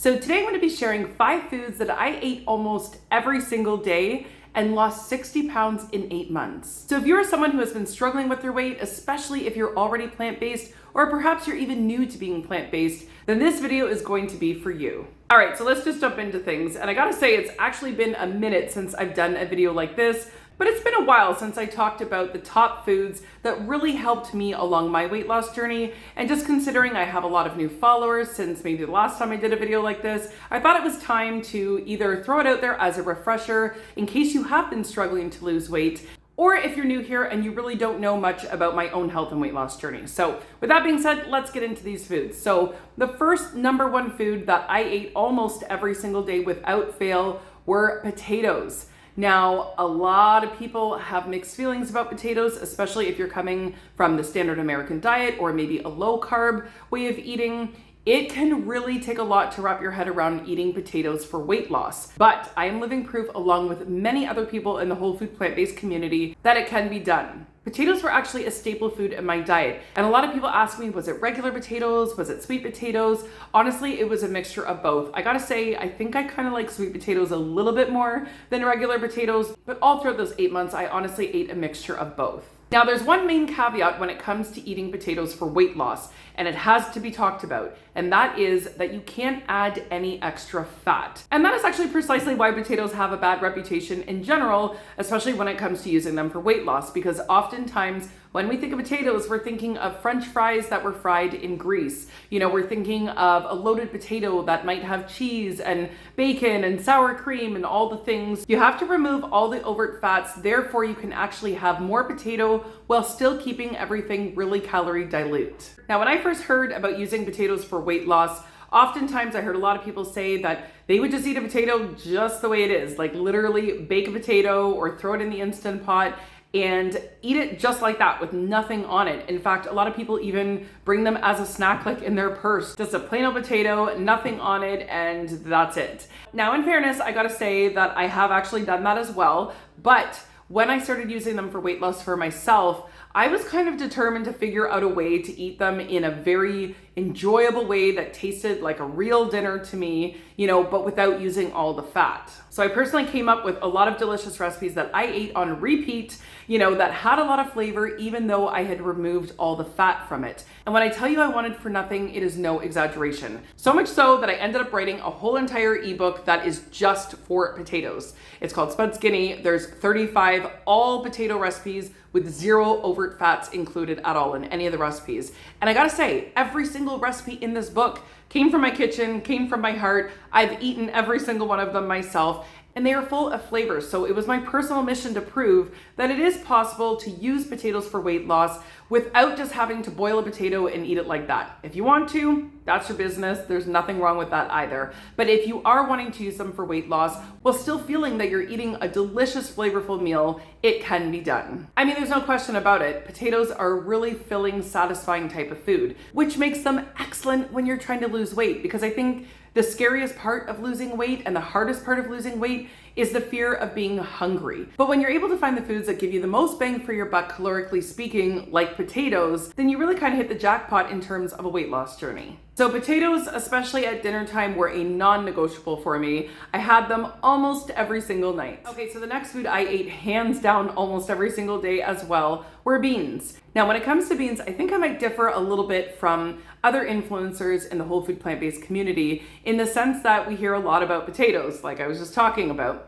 So today I'm going to be sharing 5 foods that I ate almost every single day and lost 60 pounds in 8 months. So if you're someone who has been struggling with their weight, especially if you're already plant-based, or perhaps you're even new to being plant-based, then this video is going to be for you. All right, so let's just jump into things. And I gotta say, it's actually been a minute since I've done a video like this, but it's been a while since I talked about the top foods that really helped me along my weight loss journey. And just considering I have a lot of new followers since maybe the last time I did a video like this, I thought it was time to either throw it out there as a refresher in case you have been struggling to lose weight, or if you're new here and you really don't know much about my own health and weight loss journey. So with that being said, let's get into these foods. So the first number one food that I ate almost every single day without fail were potatoes. Now, a lot of people have mixed feelings about potatoes, especially if you're coming from the standard American diet or maybe a low carb way of eating. It can really take a lot to wrap your head around eating potatoes for weight loss, but I am living proof along with many other people in the whole food plant-based community that it can be done. Potatoes were actually a staple food in my diet, and a lot of people ask me, was it regular potatoes? Was it sweet potatoes? Honestly, it was a mixture of both. I gotta say, I think I kind of like sweet potatoes a little bit more than regular potatoes, but all throughout those 8 months, I honestly ate a mixture of both. Now, there's one main caveat when it comes to eating potatoes for weight loss, and it has to be talked about, and that is that you can't add any extra fat. And that is actually precisely why potatoes have a bad reputation in general, especially when it comes to using them for weight loss, because oftentimes when we think of potatoes, we're thinking of French fries that were fried in grease. You know, we're thinking of a loaded potato that might have cheese and bacon and sour cream and all the things. You have to remove all the overt fats, therefore you can actually have more potato while still keeping everything really calorie dilute. Now, when I first heard about using potatoes for weight loss, oftentimes I heard a lot of people say that they would just eat a potato just the way it is, like literally bake a potato or throw it in the Instant Pot and eat it just like that with nothing on it. In fact, a lot of people even bring them as a snack, like in their purse, just a plain old potato, nothing on it, and that's it. Now, in fairness, I gotta say that I have actually done that as well, but when I started using them for weight loss for myself, I was kind of determined to figure out a way to eat them in a very enjoyable way that tasted like a real dinner to me, but without using all the fat. So I personally came up with a lot of delicious recipes that I ate on repeat, that had a lot of flavor, even though I had removed all the fat from it. And when I tell you I wanted for nothing, it is no exaggeration. So much so that I ended up writing a whole entire ebook that is just for potatoes. It's called Spud Skinny. There's 35 all potato recipes with 0 overt fats included at all in any of the recipes. And I gotta say, every single recipe in this book came from my kitchen, came from my heart. I've eaten every single one of them myself, and they are full of flavors. So it was my personal mission to prove that it is possible to use potatoes for weight loss without just having to boil a potato and eat it like that. If you want to, that's your business. There's nothing wrong with that either. But if you are wanting to use them for weight loss while still feeling that you're eating a delicious, flavorful meal, it can be done. I mean, there's no question about it. Potatoes are a really filling, satisfying type of food, which makes them excellent when you're trying to lose weight, because I think the scariest part of losing weight and the hardest part of losing weight is the fear of being hungry. But when you're able to find the foods that give you the most bang for your buck, calorically speaking, like potatoes, then you really kind of hit the jackpot in terms of a weight loss journey. So potatoes, especially at dinner time, were a non-negotiable for me. I had them almost every single night. Okay, so the next food I ate hands down almost every single day as well were beans. Now, when it comes to beans, I think I might differ a little bit from other influencers in the whole food plant-based community in the sense that we hear a lot about potatoes, like I was just talking about.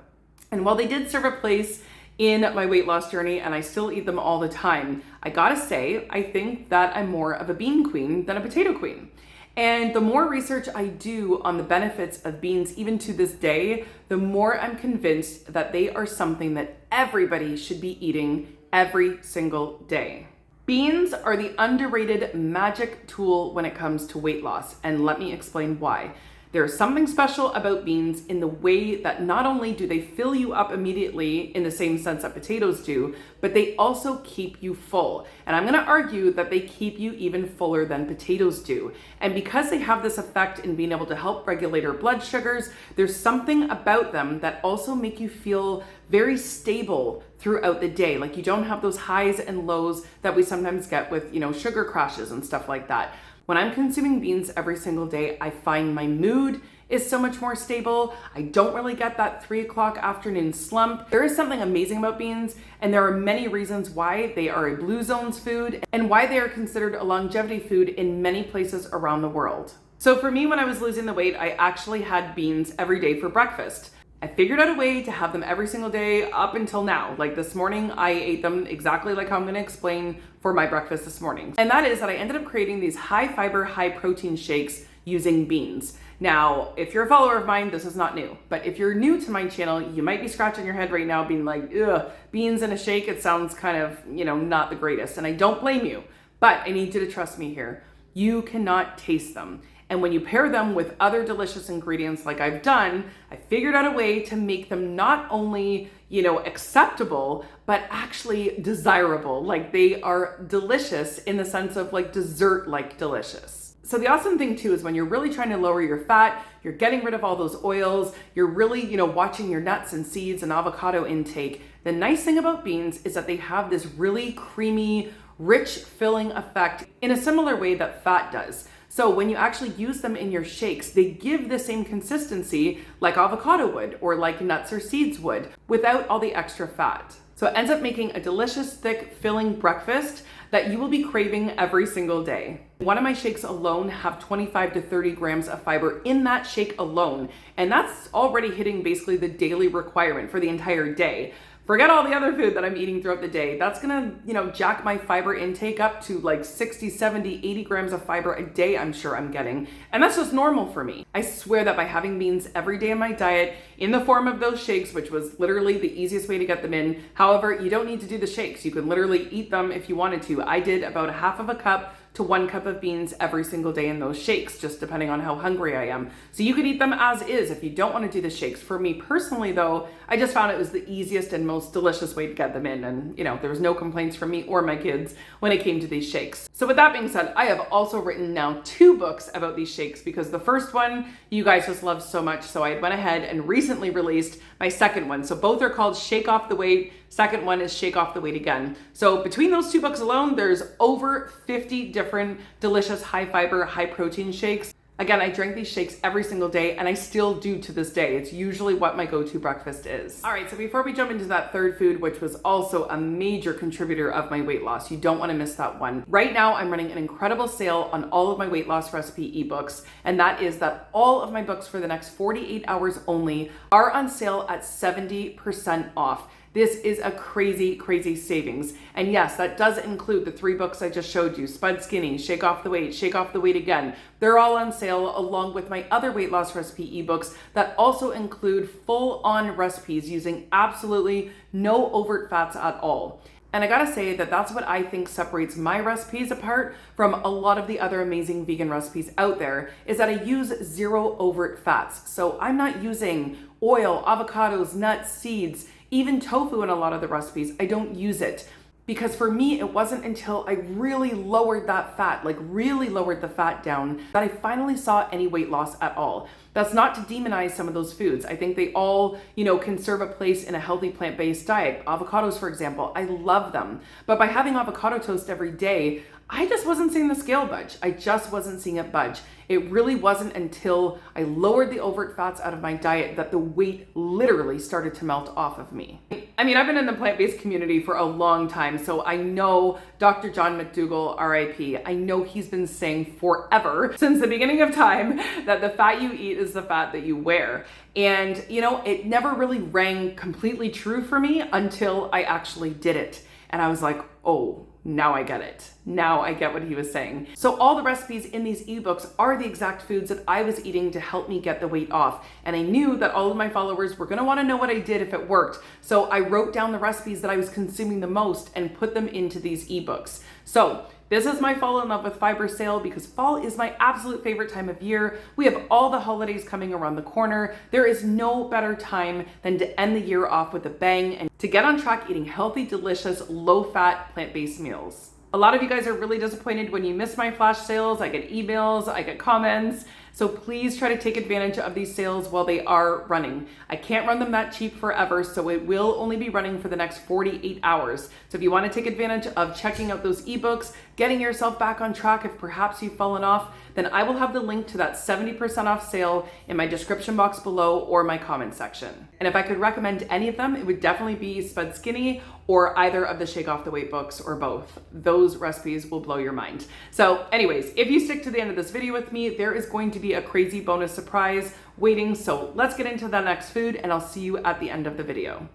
And while they did serve a place in my weight loss journey, and I still eat them all the time, I gotta say, I think that I'm more of a bean queen than a potato queen. And the more research I do on the benefits of beans, even to this day, the more I'm convinced that they are something that everybody should be eating every single day. Beans are the underrated magic tool when it comes to weight loss, and let me explain why. There's something special about beans in the way that not only do they fill you up immediately in the same sense that potatoes do, but they also keep you full. And I'm gonna argue that they keep you even fuller than potatoes do. And because they have this effect in being able to help regulate our blood sugars, there's something about them that also make you feel very stable throughout the day. Like you don't have those highs and lows that we sometimes get with, sugar crashes and stuff like that. When I'm consuming beans every single day, I find my mood is so much more stable. I don't really get that 3 o'clock afternoon slump. There is something amazing about beans, and there are many reasons why they are a blue zones food and why they are considered a longevity food in many places around the world. So for me, when I was losing the weight, I actually had beans every day for breakfast. I figured out a way to have them every single day up until now. Like this morning, I ate them exactly like how I'm gonna explain for my breakfast this morning. And that is that I ended up creating these high fiber, high protein shakes using beans. Now, if you're a follower of mine, this is not new. But if you're new to my channel, you might be scratching your head right now being like, ugh, beans in a shake, it sounds kind of, not the greatest. And I don't blame you, but I need you to trust me here. You cannot taste them. And when you pair them with other delicious ingredients like I've done, I figured out a way to make them not only, acceptable, but actually desirable. Like they are delicious in the sense of like dessert-like delicious. So the awesome thing too is when you're really trying to lower your fat, you're getting rid of all those oils, you're really, watching your nuts and seeds and avocado intake. The nice thing about beans is that they have this really creamy, rich, filling effect in a similar way that fat does. So when you actually use them in your shakes, they give the same consistency like avocado would or like nuts or seeds would without all the extra fat. So it ends up making a delicious, thick, filling breakfast that you will be craving every single day. One of my shakes alone have 25 to 30 grams of fiber in that shake alone. And that's already hitting basically the daily requirement for the entire day. Forget all the other food that I'm eating throughout the day. That's gonna, jack my fiber intake up to like 60, 70, 80 grams of fiber a day, I'm sure I'm getting. And that's just normal for me. I swear that by having beans every day in my diet in the form of those shakes, which was literally the easiest way to get them in. However, you don't need to do the shakes. You can literally eat them if you wanted to. I did about a half of a cup to 1 cup of beans every single day in those shakes, just depending on how hungry I am. So you could eat them as is if you don't want to do the shakes. For me personally though, I just found it was the easiest and most delicious way to get them in. And there was no complaints from me or my kids when it came to these shakes. So with that being said, I have also written now 2 books about these shakes because the first one you guys just love so much. So I went ahead and recently released my second one. So both are called Shake Off the Weight. Second one is Shake Off the Weight Again. So between those 2 books alone, there's over 50 different delicious high fiber, high protein shakes. Again, I drink these shakes every single day and I still do to this day. It's usually what my go-to breakfast is. All right, so before we jump into that third food, which was also a major contributor of my weight loss, you don't want to miss that one. Right now, I'm running an incredible sale on all of my weight loss recipe ebooks, and that is that all of my books for the next 48 hours only are on sale at 70% off. This is a crazy, crazy savings. And yes, that does include the 3 books I just showed you, Spud Skinny, Shake Off the Weight, Shake Off the Weight Again. They're all on sale along with my other weight loss recipe ebooks that also include full-on recipes using absolutely no overt fats at all. And I gotta say that that's what I think separates my recipes apart from a lot of the other amazing vegan recipes out there, is that I use 0 overt fats. So I'm not using oil, avocados, nuts, seeds, even tofu in a lot of the recipes. I don't use it because for me, it wasn't until I really lowered that fat, like really lowered the fat down, that I finally saw any weight loss at all. That's not to demonize some of those foods. I think they all, can serve a place in a healthy plant-based diet. Avocados, for example, I love them. But by having avocado toast every day, I just wasn't seeing the scale budge. I just wasn't seeing it budge. It really wasn't until I lowered the overt fats out of my diet that the weight literally started to melt off of me. I mean, I've been in the plant-based community for a long time, so I know Dr. John McDougall, RIP, I know he's been saying forever, since the beginning of time, that the fat you eat is the fat that you wear. And, it never really rang completely true for me until I actually did it. And I was like, oh, now I get it. Now I get what he was saying. So all the recipes in these ebooks are the exact foods that I was eating to help me get the weight off. And I knew that all of my followers were gonna wanna know what I did if it worked. So I wrote down the recipes that I was consuming the most and put them into these ebooks. So this is my Fall in Love with Fiber sale because fall is my absolute favorite time of year. We have all the holidays coming around the corner. There is no better time than to end the year off with a bang and to get on track eating healthy, delicious, low-fat, plant-based meals. A lot of you guys are really disappointed when you miss my flash sales. I get emails, I get comments So please try to take advantage of these sales while they are running. I can't run them that cheap forever, so it will only be running for the next 48 hours. So if you want to take advantage of checking out those ebooks, getting yourself back on track if perhaps you've fallen off, then I will have the link to that 70% off sale in my description box below or my comment section. And if I could recommend any of them, it would definitely be Spud Skinny or either of the Shake Off the Weight books or both. Those recipes will blow your mind. So anyways, if you stick to the end of this video with me, there is going to be a crazy bonus surprise waiting. So let's get into the next food and I'll see you at the end of the video.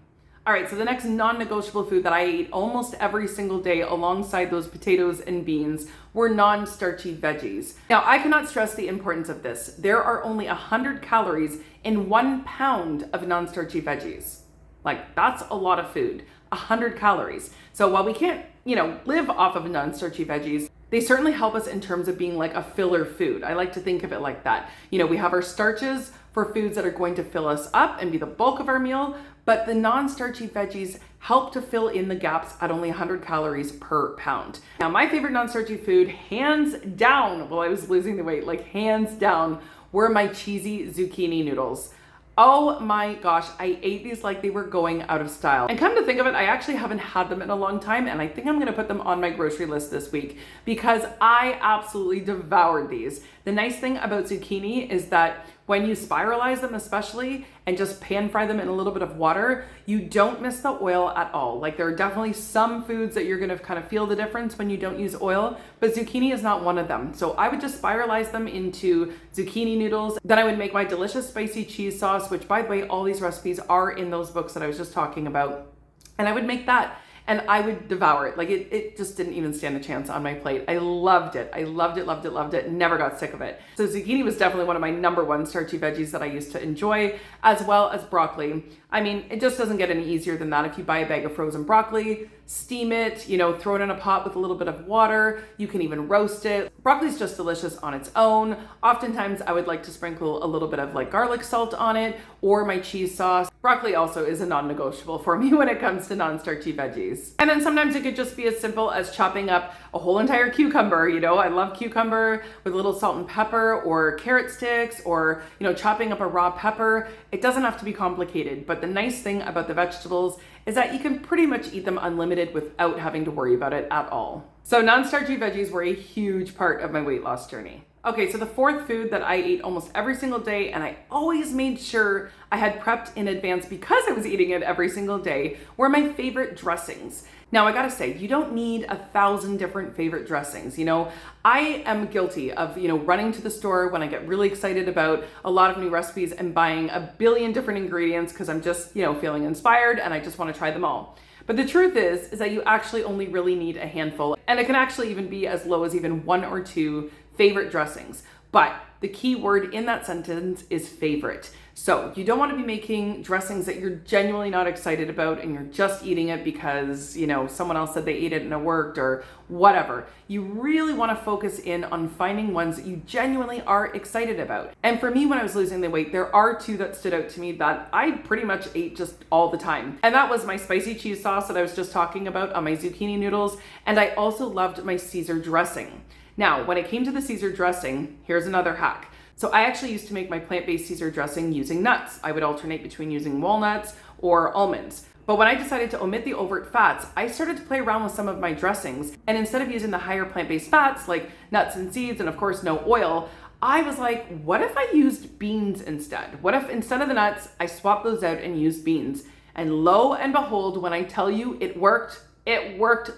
All right, so the next non-negotiable food that I ate almost every single day alongside those potatoes and beans were non-starchy veggies. Now, I cannot stress the importance of this. There are only 100 calories in 1 pound of non-starchy veggies. Like, that's a lot of food, 100 calories. So while we can't, live off of non-starchy veggies, they certainly help us in terms of being like a filler food. I like to think of it like that. We have our starches for foods that are going to fill us up and be the bulk of our meal, but the non-starchy veggies help to fill in the gaps at only 100 calories per pound. Now, my favorite non-starchy food, hands down, while I was losing the weight, like hands down, were my cheesy zucchini noodles. Oh my gosh, I ate these like they were going out of style. And come to think of it, I actually haven't had them in a long time, and I think I'm gonna put them on my grocery list this week because I absolutely devoured these. The nice thing about zucchini is that when you spiralize them especially and just pan fry them in a little bit of water, you don't miss the oil at all. Like, there are definitely some foods that you're gonna kind of feel the difference when you don't use oil, but zucchini is not one of them. So I would just spiralize them into zucchini noodles. Then I would make my delicious spicy cheese sauce, which by the way, all these recipes are in those books that I was just talking about. And I would make that and I would devour it. Like it just didn't even stand a chance on my plate. I loved it. I loved it, loved it, loved it. Never got sick of it. So zucchini was definitely one of my number one starchy veggies that I used to enjoy, as well as broccoli. I mean, it just doesn't get any easier than that. If you buy a bag of frozen broccoli, steam it, throw it in a pot with a little bit of water. You can even roast it. Broccoli's just delicious on its own. Oftentimes I would like to sprinkle a little bit of like garlic salt on it or my cheese sauce. Broccoli also is a non-negotiable for me when it comes to non-starchy veggies. And then sometimes it could just be as simple as chopping up a whole entire cucumber. I love cucumber with a little salt and pepper, or carrot sticks, or chopping up a raw pepper. It doesn't have to be complicated, but the nice thing about the vegetables is that you can pretty much eat them unlimited without having to worry about it at all. So non-starchy veggies were a huge part of my weight loss journey. Okay, so the fourth food that I ate almost every single day, and I always made sure I had prepped in advance because I was eating it every single day, were my favorite dressings. Now, I gotta say, you don't need 1,000 different favorite dressings. I am guilty of, running to the store when I get really excited about a lot of new recipes and buying a billion different ingredients because I'm just, feeling inspired and I just wanna try them all. But the truth is that you actually only really need a handful, and it can actually even be as low as even 1 or 2 favorite dressings. But the key word in that sentence is favorite. So you don't want to be making dressings that you're genuinely not excited about and you're just eating it because, someone else said they ate it and it worked or whatever. You really want to focus in on finding ones that you genuinely are excited about. And for me, when I was losing the weight, there are 2 that stood out to me that I pretty much ate just all the time. And that was my spicy cheese sauce that I was just talking about on my zucchini noodles. And I also loved my Caesar dressing. Now, when it came to the Caesar dressing, here's another hack. So I actually used to make my plant-based Caesar dressing using nuts. I would alternate between using walnuts or almonds. But when I decided to omit the overt fats, I started to play around with some of my dressings. And instead of using the higher plant-based fats like nuts and seeds and of course no oil, I was like, what if I used beans instead? What if instead of the nuts, I swapped those out and used beans? And lo and behold, when I tell you it worked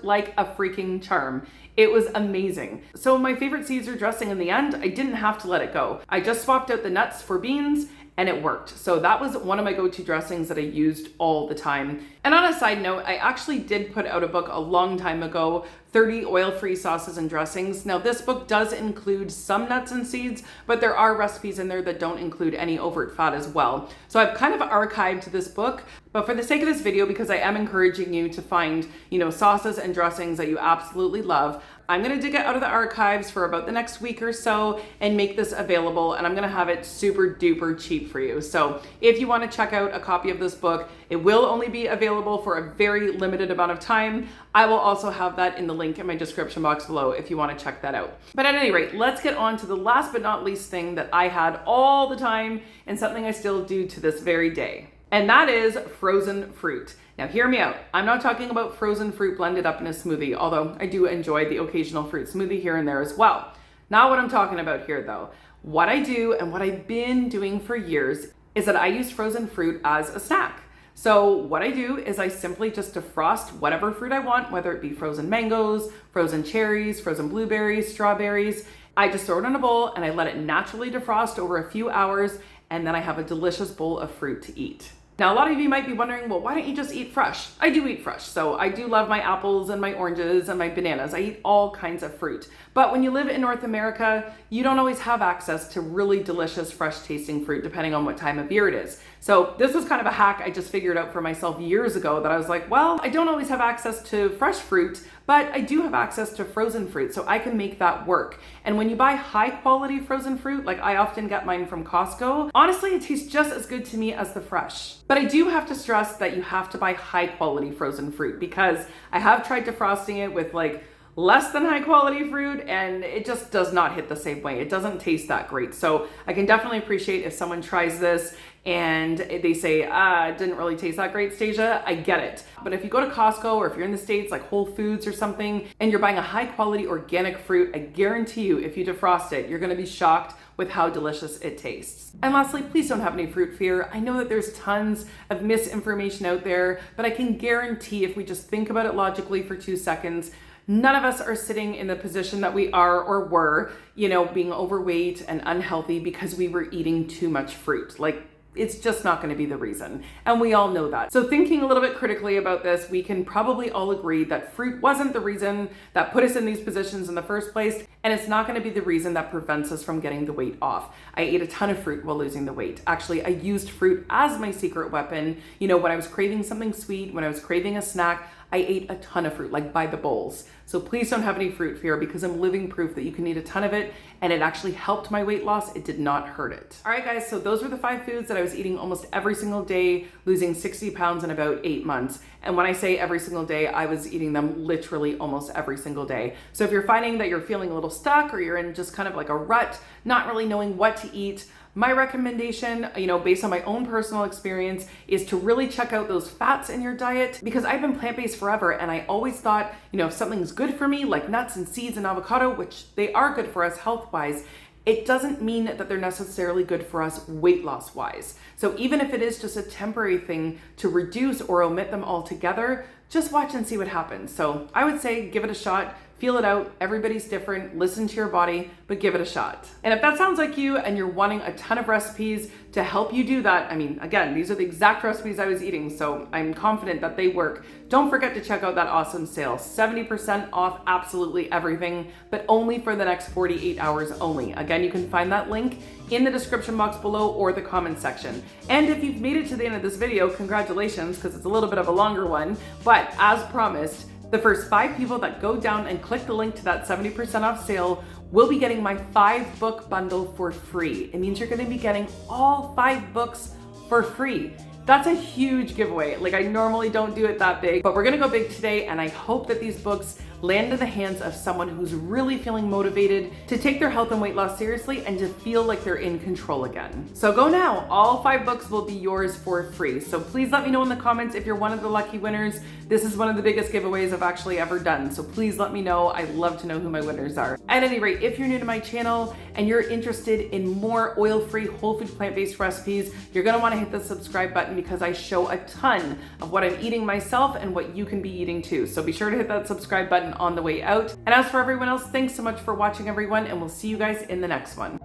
like a freaking charm. It was amazing. So my favorite Caesar dressing in the end, I didn't have to let it go. I just swapped out the nuts for beans and it worked. So that was one of my go-to dressings that I used all the time. And on a side note, I actually did put out a book a long time ago, 30 oil-free sauces and dressings. Now this book does include some nuts and seeds, but there are recipes in there that don't include any overt fat as well. So I've kind of archived this book, but for the sake of this video, because I am encouraging you to find, sauces and dressings that you absolutely love, I'm gonna dig it out of the archives for about the next week or so and make this available, and I'm gonna have it super duper cheap for you. So if you wanna check out a copy of this book, it will only be available for a very limited amount of time. I will also have that in the link in my description box below if you want to check that out. But at any rate, let's get on to the last but not least thing that I had all the time and something I still do to this very day. And that is frozen fruit. Now hear me out. I'm not talking about frozen fruit blended up in a smoothie, although I do enjoy the occasional fruit smoothie here and there as well. Not what I'm talking about here though. What I do and what I've been doing for years is that I use frozen fruit as a snack. So what I do is I simply just defrost whatever fruit I want, whether it be frozen mangoes, frozen cherries, frozen blueberries, strawberries. I just throw it in a bowl and I let it naturally defrost over a few hours, and then I have a delicious bowl of fruit to eat. Now, a lot of you might be wondering, well, why don't you just eat fresh? I do eat fresh. So I do love my apples and my oranges and my bananas. I eat all kinds of fruit. But when you live in North America, you don't always have access to really delicious, fresh tasting fruit, depending on what time of year it is. So this was kind of a hack I just figured out for myself years ago, that I was like, well, I don't always have access to fresh fruit, but I do have access to frozen fruit, so I can make that work. And when you buy high quality frozen fruit, like I often get mine from Costco, honestly, it tastes just as good to me as the fresh. But I do have to stress that you have to buy high quality frozen fruit, because I have tried defrosting it with like less than high quality fruit and it just does not hit the same way. It doesn't taste that great. So I can definitely appreciate if someone tries this and they say, it didn't really taste that great, Stasia. I get it. But if you go to Costco, or if you're in the States, like Whole Foods or something, and you're buying a high quality organic fruit, I guarantee you, if you defrost it, you're gonna be shocked with how delicious it tastes. And lastly, please don't have any fruit fear. I know that there's tons of misinformation out there, but I can guarantee if we just think about it logically for 2 seconds, none of us are sitting in the position that we are or were, being overweight and unhealthy because we were eating too much fruit. Like, it's just not going to be the reason. And we all know that. So thinking a little bit critically about this, we can probably all agree that fruit wasn't the reason that put us in these positions in the first place. And it's not going to be the reason that prevents us from getting the weight off. I ate a ton of fruit while losing the weight. Actually, I used fruit as my secret weapon. When I was craving something sweet, when I was craving a snack, I ate a ton of fruit, like by the bowls. So please don't have any fruit fear, because I'm living proof that you can eat a ton of it and it actually helped my weight loss. It did not hurt it. All right, guys, so those were the 5 foods that I was eating almost every single day, losing 60 pounds in about 8 months. And when I say every single day, I was eating them literally almost every single day. So if you're finding that you're feeling a little stuck, or you're in just kind of like a rut, not really knowing what to eat, my recommendation, based on my own personal experience, is to really check out those fats in your diet, because I've been plant-based forever and I always thought, if something's good for me, like nuts and seeds and avocado, which they are good for us health-wise, it doesn't mean that they're necessarily good for us weight loss wise. So even if it is just a temporary thing to reduce or omit them altogether, just watch and see what happens. So I would say give it a shot. Feel it out. Everybody's different. Listen to your body, but give it a shot. And if that sounds like you and you're wanting a ton of recipes to help you do that, again, these are the exact recipes I was eating, so I'm confident that they work. Don't forget to check out that awesome sale. 70% off absolutely everything, but only for the next 48 hours only. Again, you can find that link in the description box below or the comment section. And if you've made it to the end of this video, congratulations, because it's a little bit of a longer one, but as promised, the first 5 people that go down and click the link to that 70% off sale will be getting my 5-book bundle for free. It means you're gonna be getting all 5 books for free. That's a huge giveaway. Like, I normally don't do it that big, but we're gonna go big today, and I hope that these books land in the hands of someone who's really feeling motivated to take their health and weight loss seriously and to feel like they're in control again. So go now. All 5 books will be yours for free. So please let me know in the comments if you're one of the lucky winners. This is one of the biggest giveaways I've actually ever done. So please let me know. I'd love to know who my winners are. At any rate, if you're new to my channel and you're interested in more oil-free, whole food, plant-based recipes, you're gonna wanna hit the subscribe button, because I show a ton of what I'm eating myself and what you can be eating too. So be sure to hit that subscribe button on the way out. And as for everyone else, thanks so much for watching, everyone, and we'll see you guys in the next one.